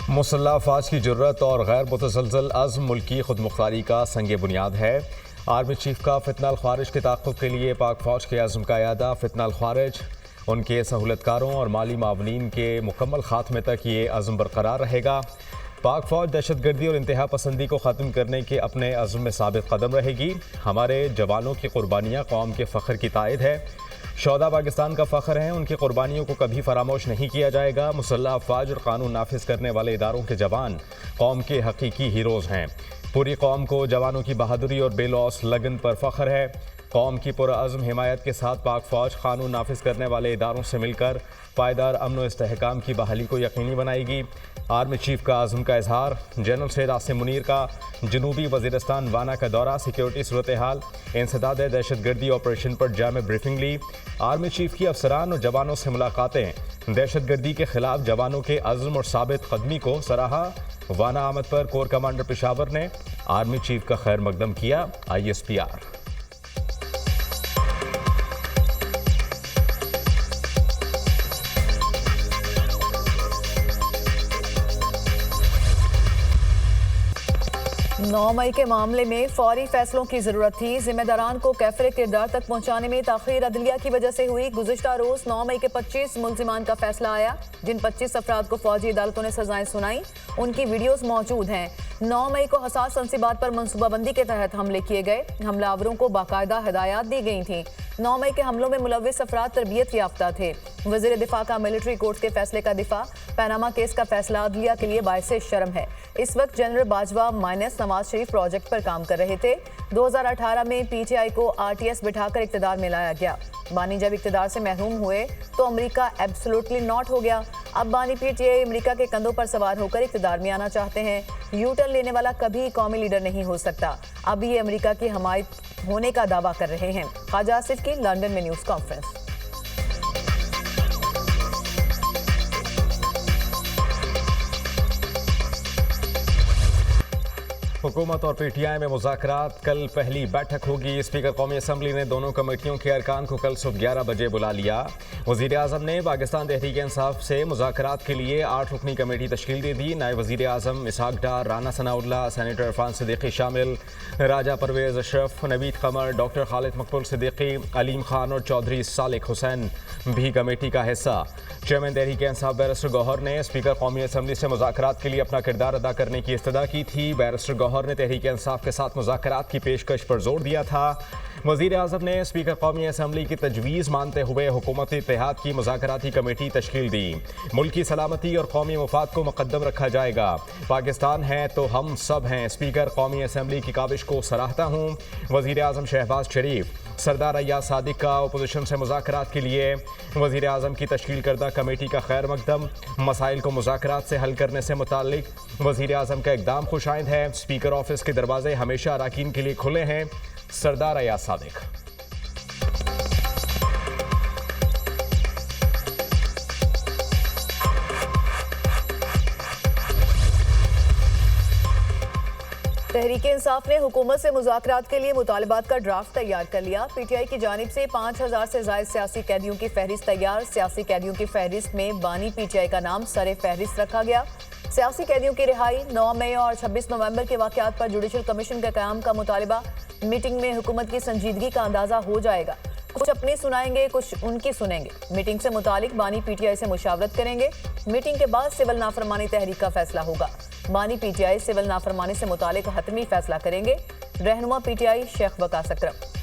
मुसल्लह अफवाज की जुर्रत और गैर मुतसलसल अज़्म मुल्की खुद मुख्तारी का संग बुनियाद है। आर्मी चीफ का फितना अल ख्वारिज के ताक़ुब के लिए पाक फ़ौज के अज़्म का यादा। फितना अल ख्वारिज उनके सहूलतकारों और माली मावनीन के मुकम्मल खात्मे तक ये अज़्म बरकरार रहेगा। पाक फ़ौज दहशत गर्दी और इंतहा पसंदी को ख़त्म करने के अपने अज़्म में साबित कदम रहेगी। हमारे जवानों की कुर्बानियाँ कौम के फ़ख्र की तायद है। शौदा पाकिस्तान का फ़ख्र हैं, उनकी कुर्बानियों को कभी फरामोश नहीं किया जाएगा। मुसल्लह अफवाज और कानून नाफिज करने वाले इदारों के जवान कौम के हकीकी हीरोज़ हैं। पूरी कौम को जवानों की बहादुरी और बेलौस लगन पर फ़ख्र है। कौम की पुरअज़्म हिमायत के साथ पाक फ़ौज कानून नाफिज करने वाले इदारों से मिलकर पायदार अमन व इस्तेहकाम की बहाली को यकीनी बनाएगी। आर्मी चीफ का अज़्म का इजहार। जनरल सैयद आसिम मुनीर का जनूबी वज़ीरिस्तान वाना का दौरा। सिक्योरिटी सूरत हाल, इंसदाद दहशत गर्दी ऑपरेशन पर जामे ब्रीफिंग ली। आर्मी चीफ की अफसरान और जवानों से मुलाकातें। दहशत गर्दी के खिलाफ जवानों के अज़्म और साबित कदमी को सराहा। वाना आमद पर कोर कमांडर पेशावर ने आर्मी चीफ का खैर मकदम किया। ISPR। नौ मई के मामले में फौरी फैसलों की जरूरत थी। जिम्मेदारान को कैफरे किरदार तक पहुंचाने में ताखीर अदलिया की वजह से हुई। गुज़िश्ता रोज 9 मई के 25 मुल्जिमान का फैसला आया। जिन 25 अफराद को फौजी अदालतों ने सजाएं सुनाई, उनकी वीडियोस मौजूद हैं। 9 मई को हसास तंसीबात पर मनसूबाबंदी के तहत हमले किए गए। हमलावरों को बाकायदा हिदायत दी गई थी। 9 मई के हमलों में मुलव्विस अफराद तरबियत याफ्ता थे। वज़ीर दिफा का मिलिट्री कोर्ट के फैसले का दिफा। पैनामा केस का फैसला अदलिया के लिए बाइसे शर्म है। इस वक्त general Bajwa minus Nawaz Sharif project पर काम कर रहे थे। 2018 में PTI को RTS बिठाकर इक़्तिदार में लाया गया। बानी जब इक़्तिदार से महरूम हुए तो अमेरिका एब्सोल्युटली नॉट हो गया। अब बानी PTI अमेरिका के कंधों पर सवार होकर इक़्तिदार में आना चाहते हैं। यूटर्न लेने वाला कभी कौमी लीडर नहीं हो सकता। अब ये अमेरिका की हमायत होने का दावा कर रहे हैं। ख्वाजा आसिफ की लंदन में न्यूज़ कॉन्फ्रेंस। हुकूमत और PTI में मुज़ाकरात। कल पहली बैठक होगी। स्पीकर कौमी असम्बली ने दोनों कमेटियों के अरकान को कल सुबह 11 बजे बुला लिया। वज़ीर आज़म ने पाकिस्तान तहरीक इंसाफ से मुज़ाकरात के लिए 8 रुकनी कमेटी तश्कील दे दी। नायब वज़ीर आज़म इसहाक डार, राना सनाउल्लाह, सेनेटर इरफान सिद्दीकी शामिल, राजा परवेज़ अशरफ, नवीद कमर, डॉक्टर खालिद मकबूल सिद्दीकी, अलीम खान और चौधरी सालिक हुसैन भी कमेटी का हिस्सा। चेयरमैन तहरीक इंसाफ बैरिस्टर गौहर ने स्पीकर कौमी असम्बली से मुज़ाकरात के लिए अपना किरदार अदा करने की इस्तदा की थी। बैरिस्टर गौहर ने तहरीक इंसाफ के साथ मुज़ाकरात की पेशकश पर जोर दिया था। वज़ीर आज़म ने स्पीकर कौमी असम्बली की तजवीज़ मानते हुए हुकूमत इत्तेहाद की मुज़ाकराती कमेटी तश्कील दी। मुल्क की सलामती और कौमी मफाद को मुक़द्दम रखा जाएगा। पाकिस्तान है तो हम सब हैं। स्पीकर कौमी असम्बली की काविश को सराहता हूँ। वज़ीर आज़म शहबाज शरीफ। सरदार अय्याज सादिक का अपोजिशन से मुज़ाकरात के लिए वज़ीर आज़म की तश्कील करदा कमेटी का खैर मकदम। मसाइल को मुज़ाकरात से हल करने से मुताल्लिक वज़ीर आज़म का इक़दाम खुशाइंद है। स्पीकर ऑफिस के दरवाजे हमेशा अराकीन के लिए खुले हैं। सरदार अय्याज सादिक। तहरीक इंसाफ ने हुकूमत से मुज़ाकरात के लिए मुतालबात का ड्राफ्ट तैयार कर लिया। PTI की जानिब से 5000 से ज़ायद सियासी कैदियों की फहरिस्त तैयार। सियासी कैदियों की फहरिस्त में बानी PTI का नाम सरे फहरिस्त रखा गया। सियासी कैदियों की रिहाई, 9 मई और 26 नवंबर के वाक़यात पर जुडिशल कमीशन के क़याम का मुतालबा। मीटिंग में हुकूमत की संजीदगी का अंदाज़ा हो जाएगा। कुछ अपनी सुनाएंगे, कुछ उनकी सुनेंगे। मीटिंग से मुतालिक बानी PTI से मुशावरत करेंगे। मीटिंग के बाद सिविल नाफरमानी तहरीक का फैसला होगा। बानी PTI सिविल नाफरमानी से मुतालिक हतमी फैसला करेंगे। रहनुमा PTI शेख वकास अकरम।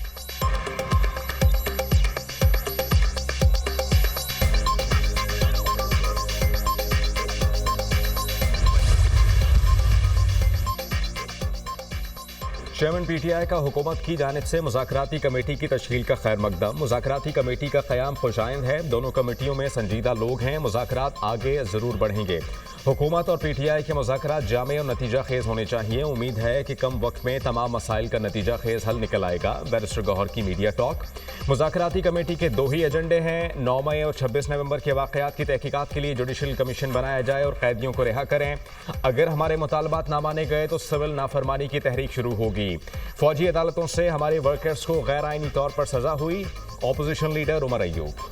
चेयरमैन PTI का हुकूमत की जानिब से मुज़ाकराती कमेटी की तश्कील का खैर मकदम। मुज़ाकराती कमेटी का क़याम खुशाइंद है। दोनों कमेटियों में संजीदा लोग हैं। मुज़ाकरात आगे ज़रूर बढ़ेंगे। हुकूमत और PTI के मुज़ाकरात जामे और नतीजा खेज़ होने चाहिए। उम्मीद है कि कम वक्त में तमाम मसाइल का नतीजा खेज़ हल निकल आएगा। बैरिस्टर गौहर की मीडिया टॉक। मुज़ाकराती कमेटी के 2 ही एजेंडे हैं। 9 मई और 26 नवंबर के वाक़यात की तहकीकात के लिए जुडिशल कमीशन बनाया जाए और कैदियों को रिहा करें। अगर हमारे मुतालबात ना माने गए तो सिविल नाफरमानी की तहरीक शुरू होगी। फौजी अदालतों से हमारे वर्कर्स को गैर आइनी तौर पर सजा हुई। ऑपोजिशन लीडर उमर अय्यूब।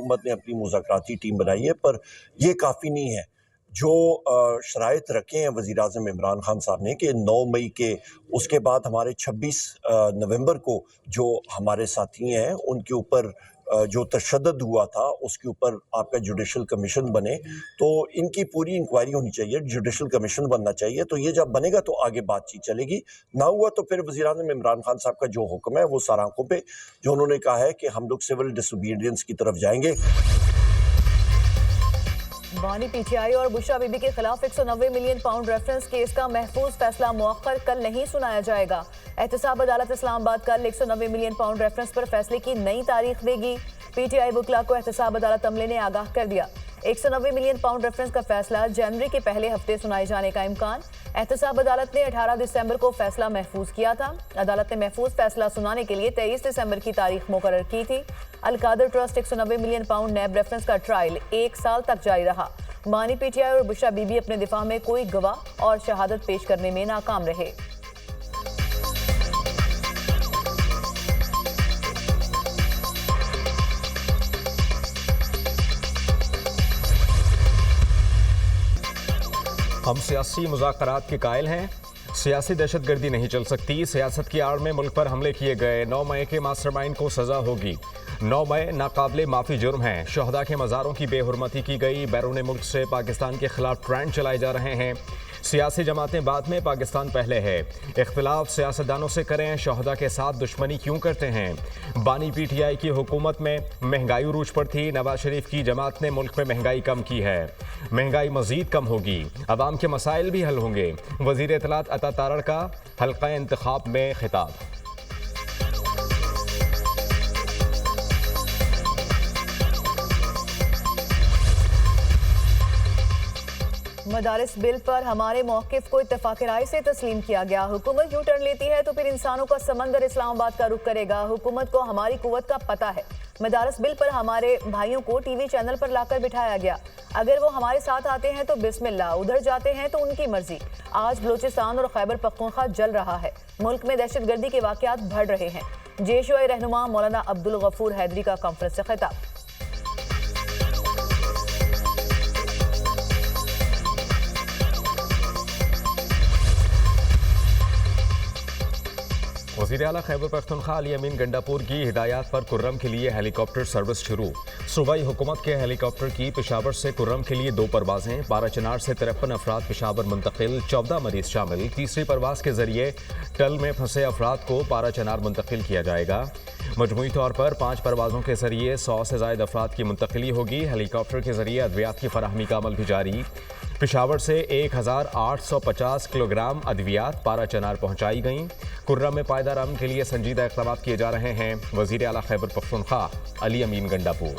हुकूमत ने अपनी मुज़ाकराती टीम बनाई है, पर यह काफ़ी नहीं है। जो शराइत रखे हैं वज़ीर-ए-आज़म इमरान खान साहब ने कि 9 मई के उसके बाद हमारे 26 नवंबर को जो हमारे साथी हैं उनके ऊपर जो तशद्दुद हुआ था उसके ऊपर आपका जुडिशल कमीशन बने, तो इनकी पूरी इंक्वायरी होनी चाहिए, जुडिशल कमीशन बनना चाहिए। तो ये जब बनेगा तो आगे बातचीत चलेगी, ना हुआ तो फिर वज़ीर-ए-आज़म इमरान खान साहब का जो हुक्म है वो सार आंखों पे, जो उन्होंने कहा है कि हम लोग सिविल डिसोबीडियंस की तरफ जाएंगे। बानी पीटीआई और बुशरा बीबी के खिलाफ 190 मिलियन पाउंड रेफरेंस केस का महफूज फैसला मुअक्खर कल नहीं सुनाया जाएगा। एहतसाब अदालत इस्लामाबाद कल 190 मिलियन पाउंड रेफरेंस पर फैसले की नई तारीख देगी। पीटीआई वकला को एहतसाब अदालत अमले ने आगाह कर दिया। 190 मिलियन पाउंड रेफरेंस का फैसला जनवरी के पहले हफ्ते सुनाए जाने का इम्कान। एहतसाब अदालत ने 18 दिसंबर को फैसला महफूज किया था। अदालत ने महफूज फैसला सुनाने के लिए 23 दिसंबर की तारीख मुकर्रर की थी। अलकादर ट्रस्ट 190 मिलियन पाउंड नैब रेफरेंस का ट्रायल 1 साल तक जारी रहा। बानी पीटीआई और बुशरा बीबी अपने दिफा में कोई गवाह और शहादत पेश करने में नाकाम रहे। हम सियासी मुज़ाकरात के कायल हैं। सियासी दहशतगर्दी नहीं चल सकती। सियासत की आड़ में मुल्क पर हमले किए गए 9 मई के मास्टरमाइंड को सजा होगी। 9 मई नाकाबिले माफ़ी जुर्म है। शहदा के मज़ारों की बेहुरमती की गई। बैरून मुल्क से पाकिस्तान के खिलाफ ट्रेंड चलाए जा रहे हैं। सियासी जमातें बाद में, पाकिस्तान पहले है। इख्तिलाफ सियासतदानों से करें, शहदा के साथ दुश्मनी क्यों करते हैं। बानी पीटीआई की हुकूमत में महंगाई उरूज पर थी। नवाज शरीफ की जमात ने मुल्क में महंगाई कम की है। महंगाई मजीद कम होगी, अवाम के मसाइल भी हल होंगे। वज़ीर इत्तलात अता तारड़ का हल्का इंतखाब में खिताब। मदारिस बिल पर हमारे मौक़िफ़ को इत्तेफ़ाक़ राय से तस्लीम किया गया। हुकूमत यू टर्न लेती है तो फिर इंसानों का समंदर इस्लामाबाद का रुख करेगा। हुकूमत को हमारी कुव्वत का पता है। मदारिस बिल पर हमारे भाइयों को टीवी चैनल पर लाकर बिठाया गया। अगर वो हमारे साथ आते हैं तो बिस्मिल्लाह, उधर जाते हैं तो उनकी मर्जी। आज बलूचिस्तान और खैबर पख्तूनख्वा जल रहा है। मुल्क में दहशतगर्दी के वाक़यात बढ़ रहे हैं। जेशोए रहनुमा मौलाना अब्दुल गफूर हैदरी का कॉन्फ्रेंस से खिताब। वज़ीर आला खैबर पख्तूनख्वा अली अमीन गंडापुर की हिदायत पर कुर्रम के लिए हेलीकॉप्टर सर्विस शुरू। सूबाई हुकूमत के हेलीकॉप्टर की पेशावर से कुर्रम के लिए 2 परवाजें। 12 चनार से 53 अफराद पेशावर मुंतकिल, 14 मरीज शामिल। तीसरी परवाज के जरिए टल में फंसे अफराद को 12 चनार मुंतकिल किया जाएगा। मजमूई तौर पर 5 परवाजों के जरिए 100 से ज़ायद अफराद की मुंतकिली होगी। हेलीकॉप्टर के जरिए अद्वियात की फराहमी का अमल भी जारी। पेशावर से 1850 किलोग्राम अद्वियात 12 चनार पहुँचाई गईं। कुर्रम में पायदार अमन के लिए संजीदा इक़दाम किए जा रहे हैं। वज़ीर आला खैबर पख्तूनख्वा अली अमीन गंडापुर।